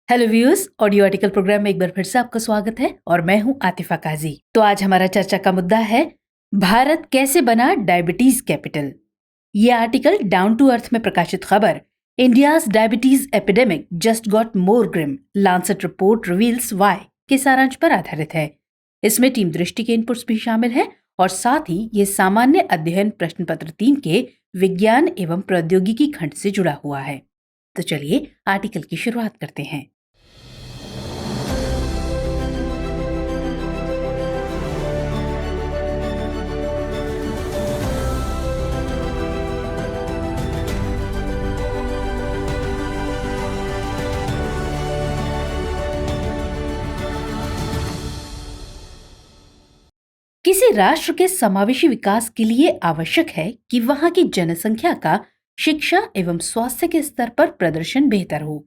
Hello viewers, audio article programme में एक बार फिर से आपका स्वागत है और मैं हूं आतिफा काजी। तो आज हमारा चर्चा का मुद्दा है भारत कैसे बना डायबिटीज कैपिटल। ये आर्टिकल डाउन टू अर्थ में प्रकाशित खबर India's diabetes epidemic just got more grim, Lancet report reveals why के सारांश पर आधारित है। इसमें टीम दृष्टि के इनपुट्स भी शामिल है और साथ ही ये सामान्य अध्ययन प्रश्न पत्र 3 के विज्ञान एवं प्रौद्योगिकी खंड से जुड़ा हुआ है। तो चलिए आर्टिकल की शुरुआत करते हैं। किसी राष्ट्र के समावेशी विकास के लिए आवश्यक है कि वहां की जनसंख्या का शिक्षा एवं स्वास्थ्य के स्तर पर प्रदर्शन बेहतर हो।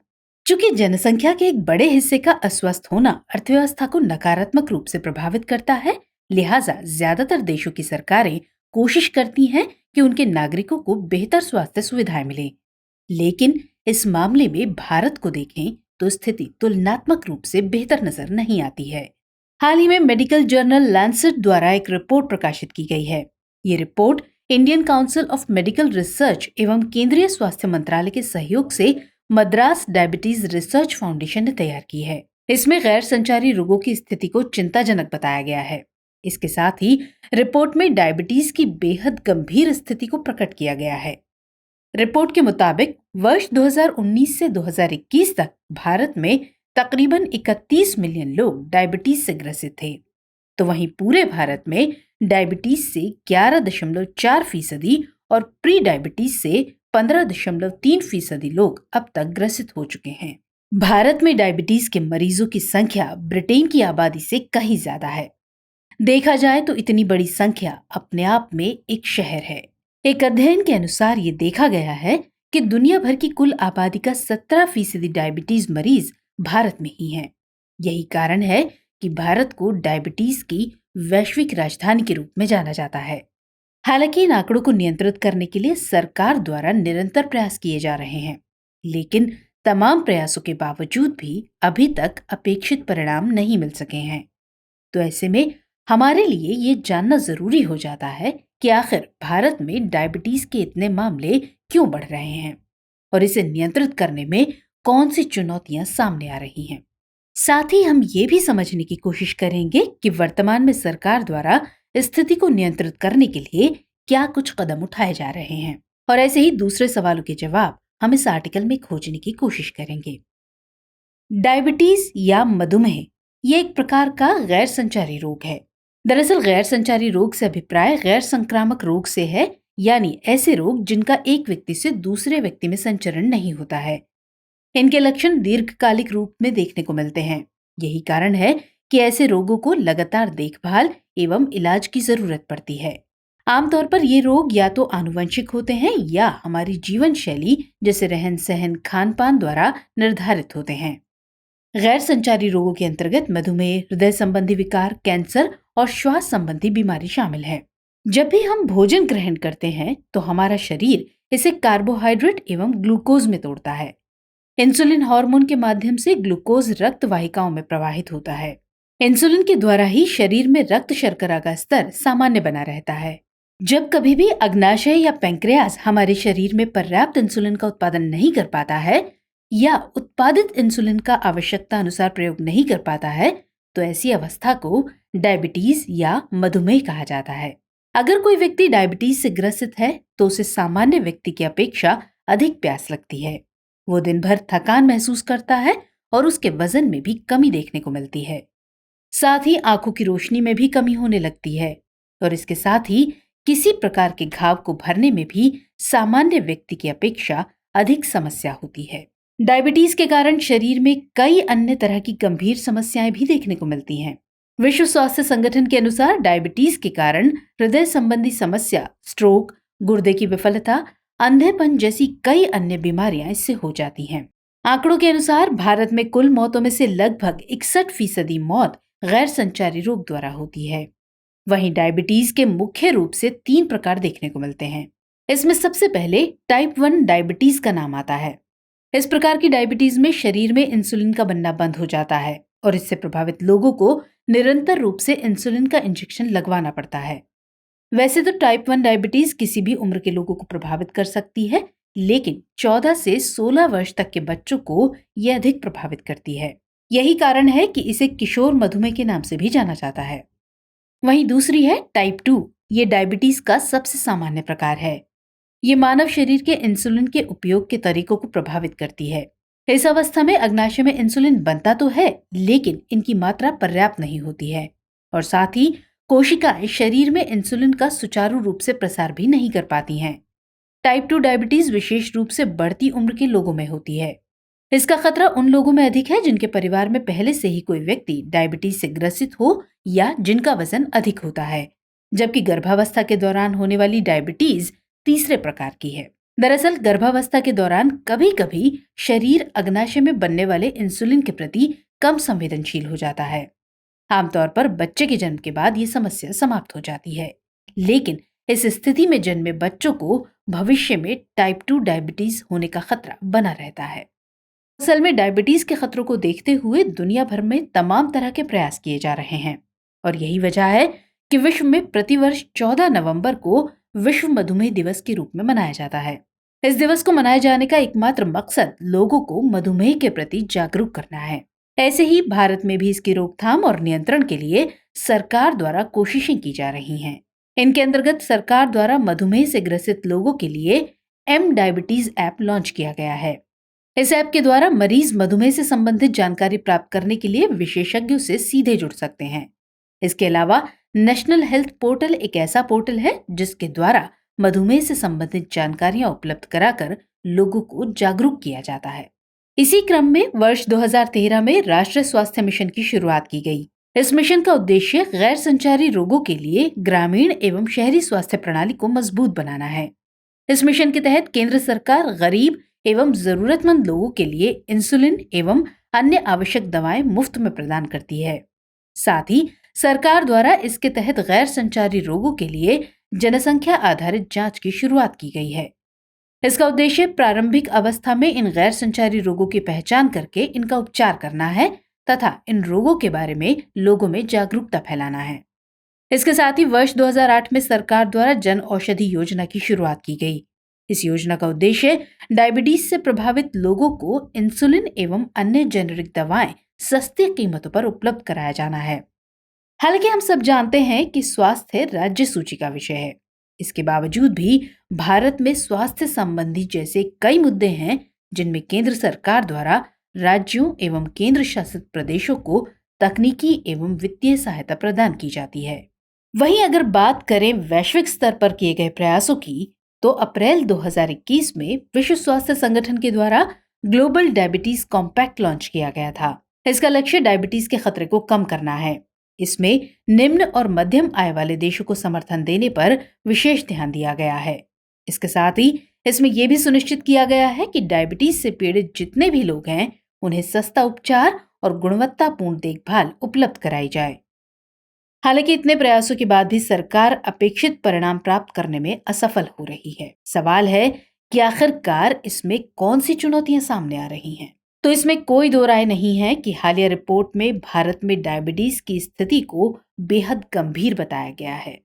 चूंकि जनसंख्या के एक बड़े हिस्से का अस्वस्थ होना अर्थव्यवस्था को नकारात्मक रूप से प्रभावित करता है, लिहाजा ज्यादातर देशों की सरकारें कोशिश करती हैं कि उनके नागरिकों को बेहतर स्वास्थ्य सुविधाएं मिले। लेकिन इस मामले में भारत को देखें तो स्थिति तुलनात्मक रूप से बेहतर नजर नहीं आती है। हाल ही में मेडिकल जर्नल लैंसेट द्वारा एक रिपोर्ट प्रकाशित की गई है। ये report Indian council of medical research एवं केंद्रीय स्वास्थ्य मंत्रालय के सहयोग से मद्रास डायबिटीज रिसर्च फाउंडेशन ने तैयार की है। इसमें गैर संचारी रोगों की स्थिति को चिंताजनक बताया गया है। इसके साथ ही रिपोर्ट में डायबिटीज की बेहद गंभीर स्थिति को प्रकट किया गया है। रिपोर्ट के मुताबिक वर्ष 2019 से 2021 तक भारत में तकरीबन 31 मिलियन लोग डायबिटीज से ग्रसित थे, तो वहीं पूरे भारत में डायबिटीज से 11.4% और प्री डायबिटीज से 15.3% लोग अब तक ग्रसित हो चुके हैं। भारत में डायबिटीज के मरीजों की संख्या ब्रिटेन की आबादी से कहीं ज्यादा है। देखा जाए तो इतनी बड़ी संख्या अपने आप में एक शहर है। एक अध्ययन के अनुसार ये देखा गया है कि दुनिया भर की कुल आबादी का 17% डायबिटीज मरीज भारत में ही हैं। यही कारण है कि भारत को डायबिटीज की वैश्विक राजधानी के रूप में जाना जाता है। हालांकि इन आंकड़ों को नियंत्रित करने के लिए सरकार द्वारा निरंतर प्रयास किए जा रहे हैं, लेकिन तमाम प्रयासों के बावजूद भी अभी तक अपेक्षित परिणाम नहीं मिल सके हैं। तो ऐसे में हमारे लिए ये जानना जरूरी हो जाता है कि आखिर भारत में डायबिटीज के इतने मामले क्यों बढ़ रहे हैं और इसे नियंत्रित करने में कौन सी चुनौतियां सामने आ रही हैं। साथ ही हम ये भी समझने की कोशिश करेंगे कि वर्तमान में सरकार द्वारा स्थिति को नियंत्रित करने के लिए क्या कुछ कदम उठाए जा रहे हैं, और ऐसे ही दूसरे सवालों के जवाब हम इस आर्टिकल में खोजने की कोशिश करेंगे। डायबिटीज या मधुमेह ये एक प्रकार का गैर संचारी रोग है। दरअसल गैर संचारी रोग से अभिप्राय गैर संक्रामक रोग से है, यानी ऐसे रोग जिनका एक व्यक्ति से दूसरे व्यक्ति में संचरण नहीं होता है। इनके लक्षण दीर्घकालिक रूप में देखने को मिलते हैं। यही कारण है कि ऐसे रोगों को लगातार देखभाल एवं इलाज की जरूरत पड़ती है। आमतौर पर ये रोग या तो आनुवंशिक होते हैं या हमारी जीवन शैली जैसे रहन सहन खान पान द्वारा निर्धारित होते हैं। गैर संचारी रोगों के अंतर्गत मधुमेह, हृदय संबंधी विकार, कैंसर और श्वास संबंधी बीमारी शामिल है। जब भी हम भोजन ग्रहण करते हैं तो हमारा शरीर इसे कार्बोहाइड्रेट एवं ग्लूकोज में तोड़ता है। इंसुलिन हार्मोन के माध्यम से ग्लूकोज रक्त वाहिकाओं में प्रवाहित होता है। इंसुलिन के द्वारा ही शरीर में रक्त शर्करा का स्तर सामान्य बना रहता है। जब कभी भी अग्नाशय या पैंक्रियाज हमारे शरीर में पर्याप्त इंसुलिन का उत्पादन नहीं कर पाता है या उत्पादित इंसुलिन का आवश्यकता अनुसार प्रयोग नहीं कर पाता है, तो ऐसी अवस्था को डायबिटीज या मधुमेह कहा जाता है। अगर कोई व्यक्ति डायबिटीज से ग्रसित है तो उसे सामान्य व्यक्ति की अपेक्षा अधिक प्यास लगती है। वो दिन भर थकान महसूस करता है और उसके वजन में भी कमी देखने को मिलती है। साथ ही आंखों की रोशनी में भी कमी होने लगती है और इसके साथ ही किसी प्रकार के घाव को भरने में भी सामान्य व्यक्ति की अपेक्षा अधिक समस्या होती है। डायबिटीज के कारण शरीर में कई अन्य तरह की गंभीर समस्याएं भी देखने को मिलती हैं। विश्व स्वास्थ्य संगठन के अनुसार डायबिटीज के कारण हृदय संबंधी समस्या, स्ट्रोक, गुर्दे की विफलता, अंधेपन जैसी कई अन्य बीमारियां इससे हो जाती हैं। आंकड़ों के अनुसार भारत में कुल मौतों में से लगभग 61% मौत गैर संचारी रोग द्वारा होती है। वहीं डायबिटीज के मुख्य रूप से 3 प्रकार देखने को मिलते हैं। इसमें सबसे पहले टाइप 1 डायबिटीज का नाम आता है। इस प्रकार की डायबिटीज में शरीर में इंसुलिन का बनना बंद हो जाता है और इससे प्रभावित लोगों को निरंतर रूप से इंसुलिन का इंजेक्शन लगवाना पड़ता है। वैसे तो टाइप 1 डायबिटीज किसी भी उम्र के लोगों को प्रभावित कर सकती है, लेकिन 14 से 16 वर्ष तक के बच्चों को यह अधिक प्रभावित करती है। यही कारण है कि इसे किशोर मधुमेह के नाम से भी जाना जाता है। वहीं दूसरी है टाइप 2। ये डायबिटीज का सबसे सामान्य प्रकार है। ये मानव शरीर के इंसुलिन के उपयोग के तरीकों को प्रभावित करती है। इस अवस्था में अग्नाशय में इंसुलिन बनता तो है, लेकिन इनकी मात्रा पर्याप्त नहीं होती है और साथ ही कोशिकाएं शरीर में इंसुलिन का सुचारू रूप से प्रसार भी नहीं कर पाती हैं। टाइप 2 डायबिटीज विशेष रूप से बढ़ती उम्र के लोगों में होती है। इसका खतरा उन लोगों में अधिक है जिनके परिवार में पहले से ही कोई व्यक्ति डायबिटीज से ग्रसित हो या जिनका वजन अधिक होता है, जबकि गर्भावस्था के दौरान होने वाली डायबिटीज तीसरे प्रकार की है। दरअसल गर्भावस्था के दौरान कभी कभी शरीर अग्नाशय में बनने वाले इंसुलिन के प्रति कम संवेदनशील हो जाता है। आमतौर पर बच्चे के जन्म के बाद ये समस्या समाप्त हो जाती है, लेकिन इस स्थिति में जन्मे बच्चों को भविष्य में टाइप 2 डायबिटीज होने का खतरा बना रहता है। असल में डायबिटीज के खतरों को देखते हुए दुनिया भर में तमाम तरह के प्रयास किए जा रहे हैं और यही वजह है कि विश्व में प्रतिवर्ष 14 नवंबर को विश्व मधुमेह दिवस के रूप में मनाया जाता है। इस दिवस को मनाए जाने का एकमात्र मकसद लोगों को मधुमेह के प्रति जागरूक करना है। ऐसे ही भारत में भी इसकी रोकथाम और नियंत्रण के लिए सरकार द्वारा कोशिशें की जा रही हैं। इनके अंतर्गत सरकार द्वारा मधुमेह से ग्रसित लोगों के लिए एम डायबिटीज ऐप लॉन्च किया गया है। इस ऐप के द्वारा मरीज मधुमेह से संबंधित जानकारी प्राप्त करने के लिए विशेषज्ञों से सीधे जुड़ सकते हैं। इसके अलावा नेशनल हेल्थ पोर्टल एक ऐसा पोर्टल है जिसके द्वारा मधुमेह से संबंधित जानकारियां उपलब्ध कराकर लोगों को जागरूक किया जाता है। इसी क्रम में वर्ष 2013 में राष्ट्रीय स्वास्थ्य मिशन की शुरुआत की गई। इस मिशन का उद्देश्य गैर संचारी रोगों के लिए ग्रामीण एवं शहरी स्वास्थ्य प्रणाली को मजबूत बनाना है। इस मिशन के तहत केंद्र सरकार गरीब एवं जरूरतमंद लोगों के लिए इंसुलिन एवं अन्य आवश्यक दवाएं मुफ्त में प्रदान करती है। साथ ही सरकार द्वारा इसके तहत गैर संचारी रोगों के लिए जनसंख्या आधारित जांच की शुरुआत की गई है। इसका उद्देश्य प्रारंभिक अवस्था में इन गैर संचारी रोगों की पहचान करके इनका उपचार करना है तथा इन रोगों के बारे में लोगों में जागरूकता फैलाना है। इसके साथ ही वर्ष 2008 में सरकार द्वारा जन औषधि योजना की शुरुआत की गई। इस योजना का उद्देश्य डायबिटीज से प्रभावित लोगों को इंसुलिन एवं अन्य जेनेरिक दवाएं सस्ती कीमतों पर उपलब्ध कराया जाना है। हालांकि हम सब जानते हैं कि स्वास्थ्य राज्य सूची का विषय है। इसके बावजूद भी भारत में स्वास्थ्य संबंधी जैसे कई मुद्दे हैं जिनमें केंद्र सरकार द्वारा राज्यों एवं केंद्र शासित प्रदेशों को तकनीकी एवं वित्तीय सहायता प्रदान की जाती है। वहीं अगर बात करें वैश्विक स्तर पर किए गए प्रयासों की, तो अप्रैल 2021 में विश्व स्वास्थ्य संगठन के द्वारा ग्लोबल डायबिटीज कॉम्पैक्ट लॉन्च किया गया था। इसका लक्ष्य डायबिटीज के खतरे को कम करना है। इसमें निम्न और मध्यम आय वाले देशों को समर्थन देने पर विशेष ध्यान दिया गया है। इसके साथ ही इसमें यह भी सुनिश्चित किया गया है कि डायबिटीज से पीड़ित जितने भी लोग हैं उन्हें सस्ता उपचार और गुणवत्तापूर्ण देखभाल उपलब्ध कराई जाए। हालांकि इतने प्रयासों के बाद भी सरकार अपेक्षित परिणाम प्राप्त करने में असफल हो रही है। सवाल है कि आखिरकार इसमें कौन सी चुनौतियां सामने आ रही हैं? तो इसमें कोई दो राय नहीं है कि हालिया रिपोर्ट में भारत में डायबिटीज की स्थिति को बेहद गंभीर बताया गया है।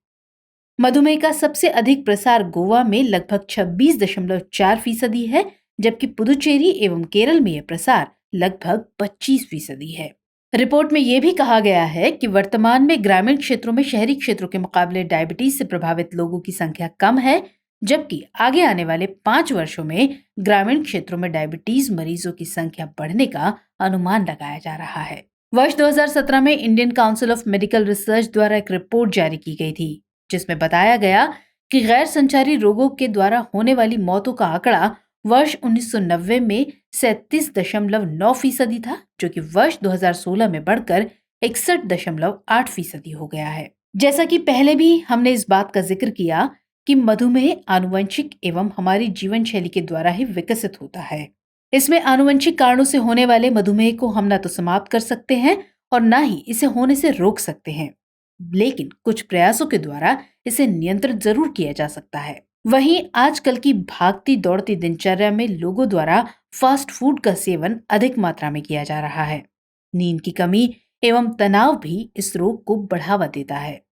मधुमेह का सबसे अधिक प्रसार गोवा में लगभग 26.4% है, जबकि पुदुचेरी एवं केरल में यह प्रसार लगभग 25% है। रिपोर्ट में यह भी कहा गया है कि वर्तमान में ग्रामीण क्षेत्रों में शहरी क्षेत्रों के मुकाबले डायबिटीज से प्रभावित लोगों की संख्या कम है, जबकि आगे आने वाले 5 वर्षों में ग्रामीण क्षेत्रों में डायबिटीज मरीजों की संख्या बढ़ने का अनुमान लगाया जा रहा है। वर्ष 2017 में Indian council of medical research द्वारा एक रिपोर्ट जारी की गई थी, जिसमें बताया गया कि गैर संचारी रोगों के द्वारा होने वाली मौतों का आंकड़ा वर्ष 1990 में 37.9% था, जो कि वर्ष 2016 में बढ़कर 61.8% हो गया है। जैसा कि पहले भी हमने इस बात का जिक्र किया कि मधुमेह आनुवंशिक एवं हमारी जीवन शैली के द्वारा ही विकसित होता है। इसमें आनुवंशिक कारणों से होने वाले मधुमेह को हम न तो समाप्त कर सकते हैं और न ही इसे होने से रोक सकते हैं, लेकिन कुछ प्रयासों के द्वारा इसे नियंत्रित जरूर किया जा सकता है। वहीं आजकल की भागती दौड़ती दिनचर्या में लोगों द्वारा फास्ट फूड का सेवन अधिक मात्रा में किया जा रहा है। नींद की कमी एवं तनाव भी इस रोग को बढ़ावा देता है।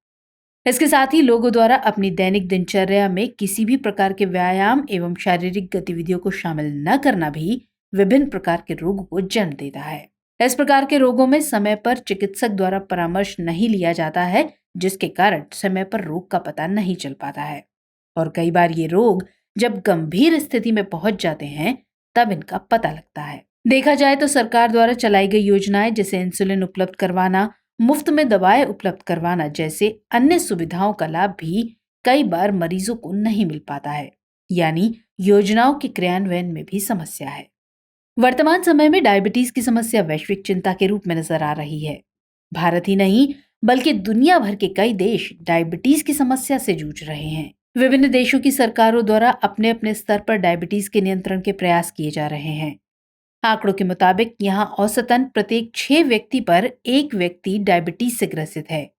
इसके साथ ही लोगों द्वारा अपनी दैनिक दिनचर्या में किसी भी प्रकार के व्यायाम एवं शारीरिक गतिविधियों को शामिल न करना भी विभिन्न प्रकार के रोगों को जन्म देता है। इस प्रकार के रोगों में समय पर चिकित्सक द्वारा परामर्श नहीं लिया जाता है, जिसके कारण समय पर रोग का पता नहीं चल पाता है और कई बार ये रोग जब गंभीर स्थिति में पहुंच जाते हैं तब इनका पता लगता है। देखा जाए तो सरकार द्वारा चलाई गई योजनाएं जैसे इंसुलिन उपलब्ध करवाना, मुफ्त में दवाएं उपलब्ध करवाना जैसे अन्य सुविधाओं का लाभ भी कई बार मरीजों को नहीं मिल पाता है, यानी योजनाओं के क्रियान्वयन में भी समस्या है। वर्तमान समय में डायबिटीज की समस्या वैश्विक चिंता के रूप में नजर आ रही है। भारत ही नहीं बल्कि दुनिया भर के कई देश डायबिटीज की समस्या से जूझ रहे हैं। विभिन्न देशों की सरकारों द्वारा अपने अपने स्तर पर डायबिटीज के नियंत्रण के प्रयास किए जा रहे हैं। आंकड़ों के मुताबिक यहाँ औसतन प्रत्येक 6 व्यक्ति पर एक व्यक्ति डायबिटीज से ग्रसित है।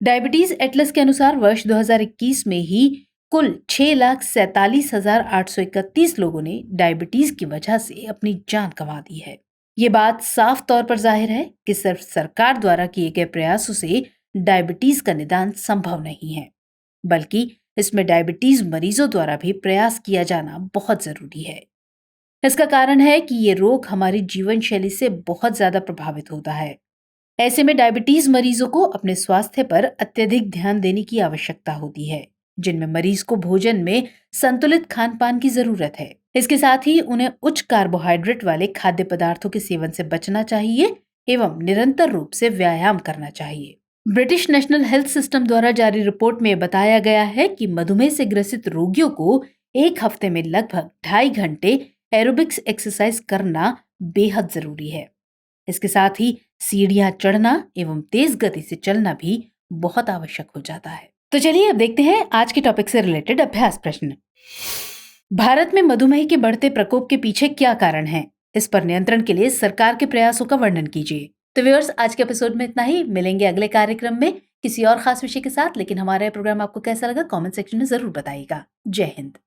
डायबिटीज एटलस के अनुसार वर्ष 2021 में ही कुल 6,47,831 लोगों ने डायबिटीज की वजह से अपनी जान गंवा दी है। ये बात साफ तौर पर जाहिर है कि सिर्फ सरकार द्वारा किए गए प्रयासों से डायबिटीज का निदान संभव नहीं है, बल्कि इसमें डायबिटीज मरीजों द्वारा भी प्रयास किया जाना बहुत जरूरी है। इसका कारण है कि ये रोग हमारी जीवन शैली से बहुत ज्यादा प्रभावित होता है। ऐसे में डायबिटीज मरीजों को अपने स्वास्थ्य पर अत्यधिक ध्यान देने की आवश्यकता होती है, जिनमें मरीज को भोजन में संतुलित खान पान की जरूरत है। इसके साथ ही उन्हें उच्च कार्बोहाइड्रेट वाले खाद्य पदार्थों के सेवन से बचना चाहिए एवं निरंतर रूप से व्यायाम करना चाहिए। ब्रिटिश नेशनल हेल्थ सिस्टम द्वारा जारी रिपोर्ट में बताया गया है कि मधुमेह से ग्रसित रोगियों को एक हफ्ते में लगभग 2.5 घंटे एरोबिक्स एक्सरसाइज करना बेहद जरूरी है। इसके साथ ही सीढ़ियां चढ़ना एवं तेज गति से चलना भी बहुत आवश्यक हो जाता है। तो चलिए अब देखते हैं आज के टॉपिक से रिलेटेड अभ्यास प्रश्न। भारत में मधुमेह के बढ़ते प्रकोप के पीछे क्या कारण है? इस पर नियंत्रण के लिए सरकार के प्रयासों का वर्णन कीजिए। तो व्यूअर्स, आज के एपिसोड में इतना ही। मिलेंगे अगले कार्यक्रम में किसी और खास विषय के साथ। लेकिन हमारा प्रोग्राम आपको कैसा लगा कमेंट सेक्शन में जरूर बताइएगा। जय हिंद।